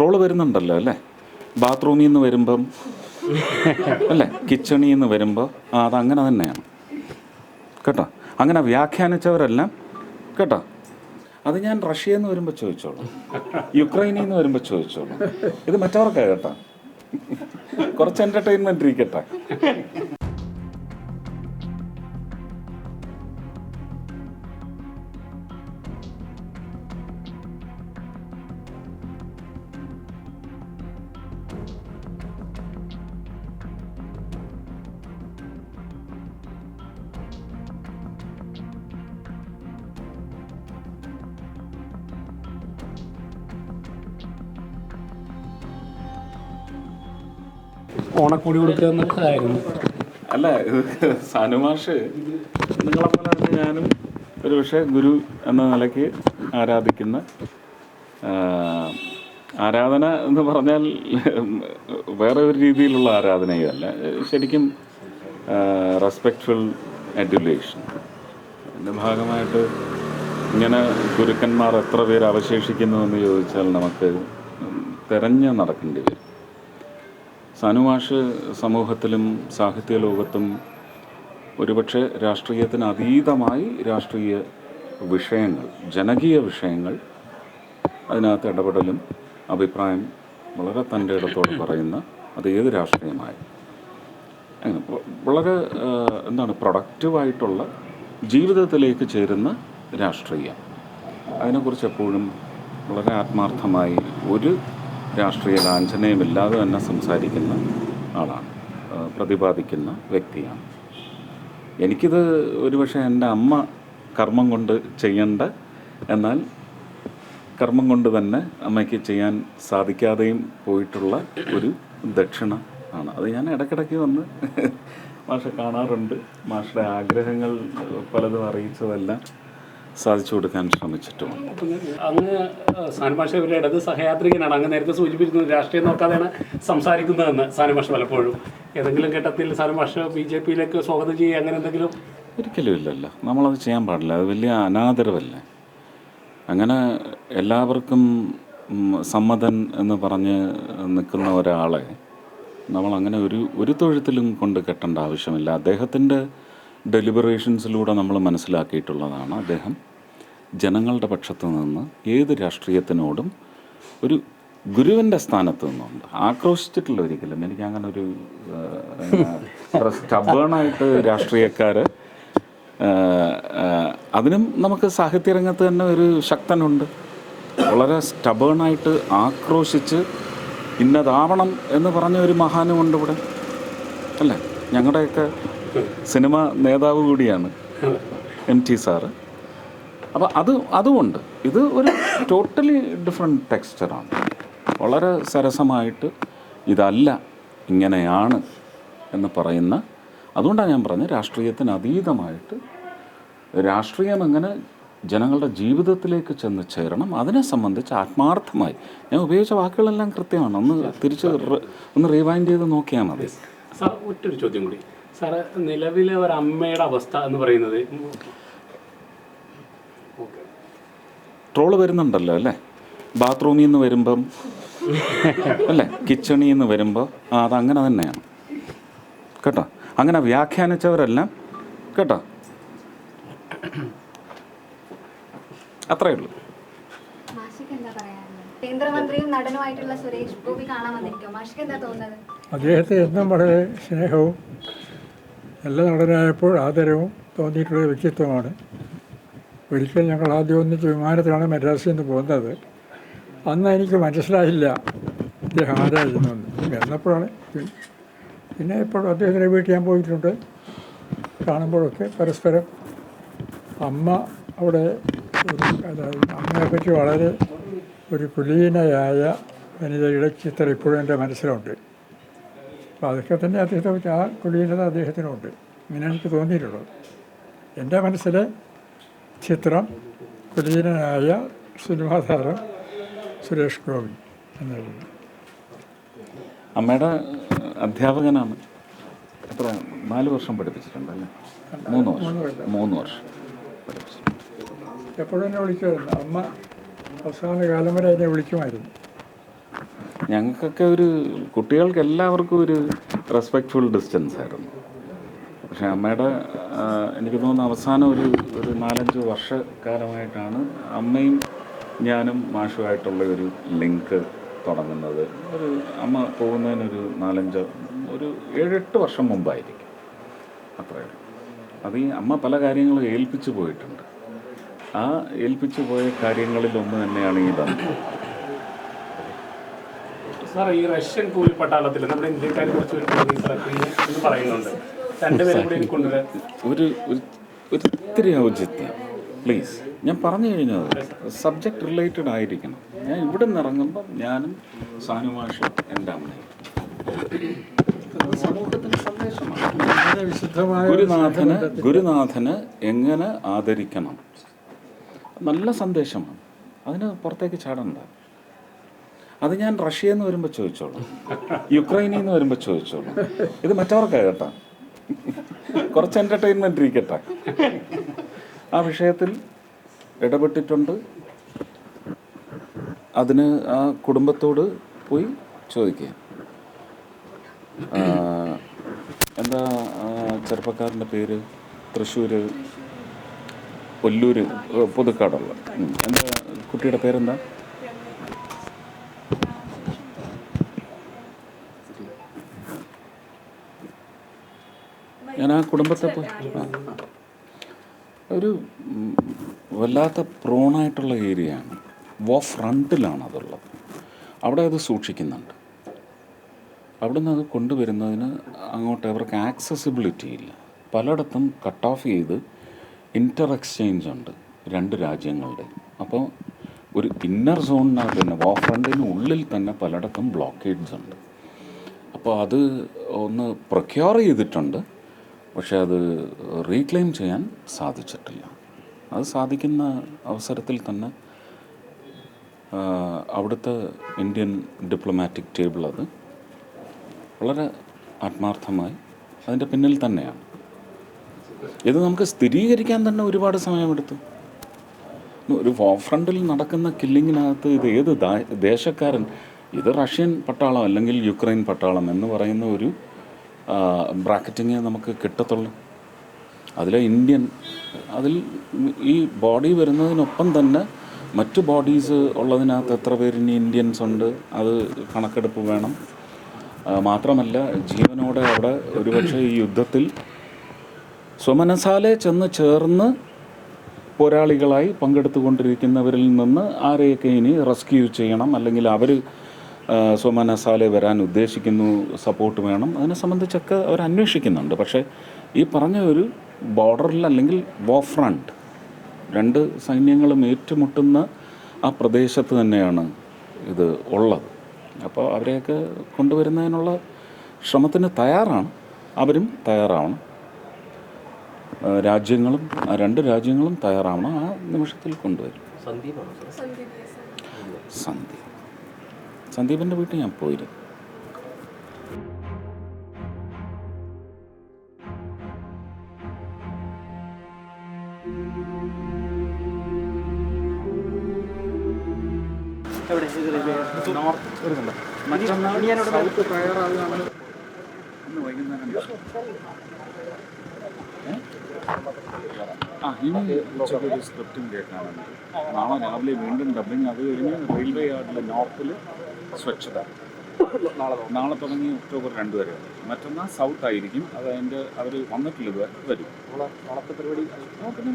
Troll വരുന്നുണ്ടല്ലോ അല്ലേ? ബാത്റൂമിൽ നിന്ന് വരുമ്പം അല്ലേ, കിച്ചണിൽ നിന്ന് വരുമ്പോൾ അതങ്ങനെ തന്നെയാണ് കേട്ടോ. അങ്ങനെ വ്യാഖ്യാനിച്ചവരെല്ലാം കേട്ടോ. അത് ഞാൻ റഷ്യയിൽ നിന്ന് വരുമ്പോൾ ചോദിച്ചോളൂ, യുക്രൈനിൽ നിന്ന് വരുമ്പോൾ ചോദിച്ചോളൂ. ഇത് മറ്റവർക്കാണ് കേട്ടോ, കുറച്ച് എൻ്റർടൈൻമെൻറ്റ് ഇരിക്കട്ടെ. ഓണക്കൂടി കൊടുക്കുക എന്നൊക്കെയായിരുന്നു. അല്ല, സാനുമാഷ് നിങ്ങളെപ്പോലെ തന്നെ ഞാനും ഒരു പക്ഷേ ഗുരു എന്ന നിലയ്ക്ക് ആരാധിക്കുന്ന, ആരാധന എന്ന് പറഞ്ഞാൽ വേറെ ഒരു രീതിയിലുള്ള ആരാധനയല്ല, ശരിക്കും റെസ്പെക്റ്റ്ഫുൾ അഡ്യുലേഷൻ. അതിൻ്റെ ഭാഗമായിട്ട് ഇങ്ങനെ ഗുരുക്കന്മാർ എത്ര പേര് അവശേഷിക്കുന്നുവെന്ന് ചോദിച്ചാൽ നമുക്ക് തിരഞ്ഞ് നടക്കേണ്ടി വരും. സാനുമാഷ് സമൂഹത്തിലും സാഹിത്യ ലോകത്തും ഒരുപക്ഷെ രാഷ്ട്രീയത്തിന് അതീതമായി രാഷ്ട്രീയ വിഷയങ്ങൾ, ജനകീയ വിഷയങ്ങൾ, അതിനകത്ത് ഇടപെടലും അഭിപ്രായം വളരെ തൻ്റെ ഇടത്തോടെ പറയുന്ന, അത് ഏത് രാഷ്ട്രീയമായ അങ്ങനെ വളരെ പ്രൊഡക്റ്റീവായിട്ടുള്ള ജീവിതത്തിലേക്ക് ചേരുന്ന രാഷ്ട്രീയം, അതിനെക്കുറിച്ച് എപ്പോഴും വളരെ ആത്മാർത്ഥമായി ഒരു രാഷ്ട്രീയ ലാഞ്ചനയുമില്ലാതെ തന്നെ സംസാരിക്കുന്ന ആളാണ്, പ്രതിപാദിക്കുന്ന വ്യക്തിയാണ്. എനിക്കിത് ഒരുപക്ഷെ എൻ്റെ അമ്മ കർമ്മം കൊണ്ട് ചെയ്യേണ്ട, എന്നാൽ കർമ്മം കൊണ്ട് തന്നെ അമ്മയ്ക്ക് ചെയ്യാൻ സാധിക്കാതെയും പോയിട്ടുള്ള ഒരു ദക്ഷിണ ആണ്. അത് ഞാൻ ഇടയ്ക്കിടയ്ക്ക് വന്ന് മാഷെ കാണാറുണ്ട്. മാഷയുടെ ആഗ്രഹങ്ങൾ പലതും അറിയിച്ചതെല്ലാം സാധിച്ചു കൊടുക്കാൻ ശ്രമിച്ചിട്ടുമുണ്ട്. അങ്ങ് സാനുമാഷ ഒരു ഇടത് സഹയാത്രികനാണ്. അങ്ങ് നേരത്തെ സൂചിപ്പിക്കുന്നത് രാഷ്ട്രീയം നോക്കാതെയാണ് സംസാരിക്കുന്നതെന്ന്. സാനുമാഷ പലപ്പോഴും ഏതെങ്കിലും ഘട്ടത്തിൽ സാനുമാഷ BJP-യിലേക്ക് സ്വാഗതം ചെയ്യുക അങ്ങനെ എന്തെങ്കിലും? ഒരിക്കലും ഇല്ലല്ലോ, നമ്മളത് ചെയ്യാൻ പാടില്ല. അത് വലിയ അനാദരവല്ലേ. അങ്ങനെ എല്ലാവർക്കും സമ്മതൻ എന്ന് പറഞ്ഞ് നിൽക്കുന്ന ഒരാളെ നമ്മളങ്ങനെ ഒരു തൊഴുത്തിലും കൊണ്ട് കെട്ടേണ്ട ആവശ്യമില്ല. അദ്ദേഹത്തിൻ്റെ ഡെലിബറേഷൻസിലൂടെ നമ്മൾ മനസ്സിലാക്കിയിട്ടുള്ളതാണ്, അദ്ദേഹം ജനങ്ങളുടെ പക്ഷത്ത് നിന്ന് ഏത് രാഷ്ട്രീയത്തിനോടും ഒരു ഗുരുവിൻ്റെ സ്ഥാനത്ത് നിന്നുണ്ട്. ആക്രോശിച്ചിട്ടില്ല ഒരിക്കലും. എനിക്കങ്ങനെ ഒരു സ്റ്റബേണായിട്ട് രാഷ്ട്രീയക്കാർ, അതിനും നമുക്ക് സാഹിത്യരംഗത്ത് തന്നെ ഒരു ശക്തനുണ്ട്. വളരെ സ്റ്റബേണായിട്ട് ആക്രോശിച്ച് ഇന്നതാവണം എന്ന് പറഞ്ഞ ഒരു മഹാനുമുണ്ട് ഇവിടെ അല്ലേ. ഞങ്ങളുടെയൊക്കെ സിനിമ നേതാവ് കൂടിയാണ് MT സാറ്. അപ്പോൾ അതുകൊണ്ട് ഇത് ഒരു ടോട്ടലി ഡിഫറെൻറ്റ് ടെക്സ്ചറാണ്. വളരെ സരസമായിട്ട് ഇതല്ല ഇങ്ങനെയാണ് എന്ന് പറയുന്ന, അതുകൊണ്ടാണ് ഞാൻ പറഞ്ഞത് രാഷ്ട്രീയത്തിന് അതീതമായിട്ട് രാഷ്ട്രീയം എങ്ങനെ ജനങ്ങളുടെ ജീവിതത്തിലേക്ക് ചെന്ന് ചേരണം, അതിനെ സംബന്ധിച്ച് ആത്മാർത്ഥമായി. ഞാൻ ഉപയോഗിച്ച വാക്കുകളെല്ലാം കൃത്യമാണ്. ഒന്ന് റീവൈൻഡ് ചെയ്ത് നോക്കിയാൽ മതി. സാർ, ഒറ്റൊരു ചോദ്യം കൂടി. സാറ്, നിലവിലെ ഒരമ്മയുടെ അവസ്ഥ എന്ന് പറയുന്നത്, ട്രോള് വരുന്നുണ്ടല്ലോ അല്ലേ? ബാത്റൂമിൽ നിന്ന് വരുമ്പം അല്ലേ, കിച്ചണിൽ നിന്ന് വരുമ്പോൾ അതങ്ങനെ തന്നെയാണ് കേട്ടോ. അങ്ങനെ വ്യാഖ്യാനിച്ചവരെല്ലാം കേട്ടോ, അത്രയേ ഉള്ളൂ. കേന്ദ്രമന്ത്രിയും നടനുമായിട്ടുള്ള സുരേഷ് ഗോപി കാണാൻ വന്നിരിക്കും. മാഷിക്ക് എന്താ തോന്നുന്നത്? അദ്ദേഹത്തെ എന്നും വളരെ സ്നേഹവും നല്ല നടനായപ്പോൾ ആദരവും തോന്നിയിട്ടുള്ള വ്യക്തിത്വമാണ്. ഒരിക്കൽ ഞങ്ങൾ ആദ്യം ഒന്നിച്ച് വിമാനത്തിലാണ് മദ്രാസിൽ നിന്ന് പോകുന്നത്. അന്ന് എനിക്ക് മനസ്സിലായില്ല അദ്ദേഹം ആരായിരുന്നു എന്നപ്പോഴാണ്. പിന്നെ എപ്പോഴും അദ്ദേഹത്തിൻ്റെ വീട്ടിൽ ഞാൻ പോയിട്ടുണ്ട്. കാണുമ്പോഴൊക്കെ പരസ്പരം അമ്മ അവിടെ അതായത് അമ്മയെപ്പറ്റി വളരെ ഒരു കുലീനയായ വനിതയുടെ ചിത്രം ഇപ്പോഴും എൻ്റെ മനസ്സിലുണ്ട്. അപ്പോൾ അതൊക്കെ തന്നെ അദ്ദേഹത്തെ വെച്ച് ആ കുലീനത അദ്ദേഹത്തിനുണ്ട്. ഇങ്ങനെ എനിക്ക് തോന്നിയിട്ടുള്ളത്. എൻ്റെ മനസ്സിലെ ചിത്രം കുലീനനായ സിനിമാ താരം സുരേഷ് ഗോപി എന്നുള്ളത്. അമ്മയുടെ അധ്യാപകനാണ്. എത്ര 4 വർഷം പഠിപ്പിച്ചിട്ടുണ്ടല്ലേ? 3 വർഷം പഠിപ്പിച്ചിട്ടുണ്ട്. എപ്പോഴും എന്നെ വിളിക്കുമായിരുന്നു. അമ്മ അവസാന കാലം വരെ എന്നെ വിളിക്കുമായിരുന്നു. ഞങ്ങൾക്കൊക്കെ ഒരു കുട്ടികൾക്ക് എല്ലാവർക്കും ഒരു റെസ്പെക്റ്റ്ഫുൾ ഡിസ്റ്റൻസ് ആയിരുന്നു. പക്ഷേ അമ്മയുടെ എനിക്ക് തോന്നുന്നു അവസാനം ഒരു 4-5 വർഷക്കാലമായിട്ടാണ് അമ്മയും ഞാനും മാഷുമായിട്ടുള്ള ഒരു ലിങ്ക് തുടങ്ങുന്നത്. അമ്മ പോകുന്നതിനൊരു 7-8 വർഷം മുമ്പായിരിക്കും. അത്രയും അത് ഈ അമ്മ പല കാര്യങ്ങളും ഏൽപ്പിച്ചു പോയിട്ടുണ്ട്. ആ ഏൽപ്പിച്ചു പോയ കാര്യങ്ങളിലൊന്ന് തന്നെയാണ് ഈ ബന്ധം. സാർ, ഈ റഷ്യൻ കൂലിപ്പട്ടാളത്തിൽ നമ്മുടെ ഇന്ത്യക്കാരെ കുറിച്ച് എന്ന് പറയുന്നുണ്ട്. രണ്ടുപേരും കൂടി കൊണ്ടുവരാൻ ഒരു ഇത്തിരി ഔചിത്യം പ്ലീസ്. ഞാൻ പറഞ്ഞു കഴിഞ്ഞത് സബ്ജക്റ്റ് റിലേറ്റഡ് ആയിരിക്കണം. ഞാൻ ഇവിടെ നിന്ന് ഇറങ്ങുമ്പം ഞാനും സാനുമാഷും എൻ്റെ അമ്മയും സമൂഹത്തിന് സന്ദേശമാണ്. വിശുദ്ധമായ ഗുരുനാഥന് എങ്ങനെ ആദരിക്കണം, നല്ല സന്ദേശമാണ്. അതിന് പുറത്തേക്ക് ചാടണ്ട. അത് ഞാൻ റഷ്യയിൽ നിന്ന് വരുമ്പോൾ ചോദിച്ചോളാം, യുക്രൈനിൽ നിന്ന് വരുമ്പോൾ ചോദിച്ചോളാം. ഇത് മറ്റവർക്കാണ് കേട്ടോ, കുറച്ച് എൻ്റർടൈൻമെൻറ്റ് ഇരിക്കട്ടെ. ആ വിഷയത്തിൽ ഇടപെട്ടിട്ടുണ്ട്. അതിന് ആ കുടുംബത്തോട് പോയി ചോദിക്കുക. എന്താ ചെറുപ്പക്കാരൻ്റെ പേര്? തൃശ്ശൂർ ഒല്ലൂർ പുതുക്കാടുള്ള എന്താ കുട്ടിയുടെ പേരെന്താ? ഞാൻ ആ കുടുംബത്തെ പോയി ഒരു വല്ലാത്ത പ്രോണായിട്ടുള്ള ഏരിയയാണ്. ഫ്രണ്ടിലാണ് അതുള്ളത്. അവിടെ അത് സൂക്ഷിക്കുന്നുണ്ട്. അവിടുന്ന് അത് കൊണ്ടുവരുന്നതിന് അങ്ങോട്ട് അവർക്ക് ആക്സസിബിലിറ്റി ഇല്ല. പലയിടത്തും കട്ട് ഓഫ് ചെയ്ത് എക്സ്ചേഞ്ച് ഉണ്ട് 2 രാജ്യങ്ങളുടെ. അപ്പോൾ ഒരു ഇന്നർ സോണിനകത്ത് തന്നെ ഫ്രണ്ടിന് ഉള്ളിൽ തന്നെ പലയിടത്തും ബ്ലോക്കേഡ്സ് ഉണ്ട്. അപ്പോൾ അത് ഒന്ന് പ്രൊക്യൂർ ചെയ്തിട്ടുണ്ട്, പക്ഷെ അത് റീക്ലെയിം ചെയ്യാൻ സാധിച്ചിട്ടില്ല. അത് സാധിക്കുന്ന അവസരത്തിൽ തന്നെ അവിടുത്തെ ഇന്ത്യൻ ഡിപ്ലോമാറ്റിക് ടേബിൾ അത് വളരെ ആത്മാർത്ഥമായി അതിൻ്റെ പിന്നിൽ തന്നെയാണ്. ഇത് നമുക്ക് സ്ഥിരീകരിക്കാൻ തന്നെ ഒരുപാട് സമയമെടുത്തു. ഒരു ഫ്രണ്ടിൽ നടക്കുന്ന കില്ലിങ്ങിനകത്ത് ഇത് ഏത് ദേശക്കാരൻ, ഇത് റഷ്യൻ പട്ടാളം അല്ലെങ്കിൽ യുക്രൈൻ പട്ടാളം എന്ന് പറയുന്ന ഒരു ബ്രാക്കറ്റിങ്ങേ നമുക്ക് കിട്ടത്തുള്ളൂ. അതിലെ ഇന്ത്യൻ, അതിൽ ഈ ബോഡി വരുന്നതിനൊപ്പം തന്നെ മറ്റു ബോഡീസ് ഉള്ളതിനകത്ത് എത്ര പേര് ഇനി ഇന്ത്യൻസ് ഉണ്ട്, അത് കണക്കെടുപ്പ് വേണം. മാത്രമല്ല ജീവനോടെ അവിടെ ഒരുപക്ഷെ ഈ യുദ്ധത്തിൽ സ്വമനസാലെ ചെന്ന് ചേർന്ന് പോരാളികളായി പങ്കെടുത്തുകൊണ്ടിരിക്കുന്നവരിൽ നിന്ന് ആരെയൊക്കെ ഇനി റെസ്ക്യൂ ചെയ്യണം, അല്ലെങ്കിൽ അവർ സ്വമനസാലെ വരാൻ ഉദ്ദേശിക്കുന്നു, സപ്പോർട്ട് വേണം. അതിനെ സംബന്ധിച്ചൊക്കെ അവർ അന്വേഷിക്കുന്നുണ്ട്. പക്ഷേ ഈ പറഞ്ഞ ഒരു ബോർഡറിൽ അല്ലെങ്കിൽ ഫ്രണ്ട് 2 സൈന്യങ്ങളും ഏറ്റുമുട്ടുന്ന ആ പ്രദേശത്ത് തന്നെയാണ് ഇത് ഉള്ളത്. അപ്പോൾ അവരെയൊക്കെ കൊണ്ടുവരുന്നതിനുള്ള ശ്രമത്തിന് തയ്യാറാണ്, അവരും തയ്യാറാവണം. രാജ്യങ്ങളും 2 രാജ്യങ്ങളും തയ്യാറാവണം. ആ നിമിഷത്തിൽ കൊണ്ടുവരും. സന്ദീപിൻ്റെ വീട്ടിൽ ഞാൻ പോയിരുന്നു. ഇനി ഉച്ചയ്ക്കൊരു സ്ക്രിപ്റ്റും കേൾക്കാനുണ്ട്. നാളെ രാവിലെ വീണ്ടും ഡബിങ്. അത് കഴിഞ്ഞ് റെയിൽവേ യാർഡിൽ നോർത്തിൽ സ്വച്ഛത നാളെ തുടങ്ങി ഒക്ടോബർ 2 വരെ. മറ്റന്നാൾ സൗത്ത് ആയിരിക്കും. അത് അതിൻ്റെ അവർ വന്നിട്ടില്ല, ഇതുവരെ വരും. നാളത്തെ പരിപാടി നോക്കുന്നു.